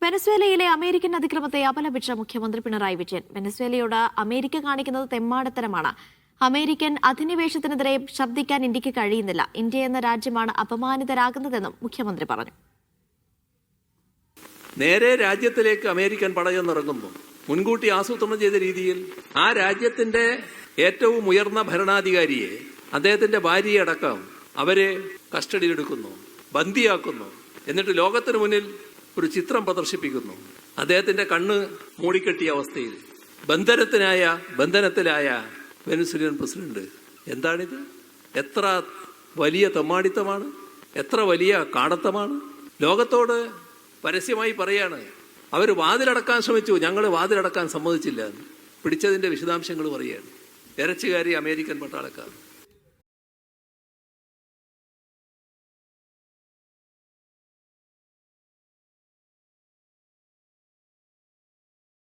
വെനസ്വേലയിലെ American അതിക്രമത്തെ അപലപിച്ച മുഖ്യമന്ത്രി Pinarayi Vijayan. വെനസ്വേലയോട് America കാണിക്കുന്നത് തെമ്മാടത്തരമാണ്. American അധിനിവേശത്തിനെതിരെ ശബ്ദിക്കാൻ ഇന്ത്യക്ക് കഴിയുന്നില്ല. ഇന്ത്യ എന്ന രാജ്യമാണ് അപമാനിതരാകുന്നതെന്നും മുഖ്യമന്ത്രി പറഞ്ഞു. നേരെ രാജ്യത്തിലേക്ക് അമേരിക്കൻ പടയെന്നിറങ്ങുന്നു. മുൻകൂട്ടി ആസൂത്രണം ചെയ്ത രീതിയിൽ ആ രാജ്യത്തിന്റെ ഏറ്റവും ഉയർന്ന ഭരണാധികാരിയെ, അദ്ദേഹത്തിന്റെ ഭാര്യയെ അടക്കം അവരെ കസ്റ്റഡിയിലെടുക്കുന്നു, ബന്ദിയാക്കുന്നു. എന്നിട്ട് ലോകത്തിന് മുന്നിൽ ഒരു ചിത്രം പ്രദർശിപ്പിക്കുന്നു. അദ്ദേഹത്തിന്റെ കണ്ണ് മൂടിക്കെട്ടിയ അവസ്ഥയിൽ ബന്ധനത്തിലായ വെനസ്വേലിയൻ പ്രസിഡന്റ്. എന്താണിത്? എത്ര വലിയ തെമ്മാടിത്തമാണ്, എത്ര വലിയ കാടത്തമാണ്. ലോകത്തോട് പരസ്യമായി പറയാണ്, അവർ വാതിലടക്കാൻ ശ്രമിച്ചു, ഞങ്ങൾ വാതിലടക്കാൻ സമ്മതിച്ചില്ല. പിടിച്ചതിന്റെ വിശദാംശങ്ങൾ പറയുകയാണ്. ഇരച്ചുകാരി അമേരിക്കൻ പട്ടാളക്കാർ.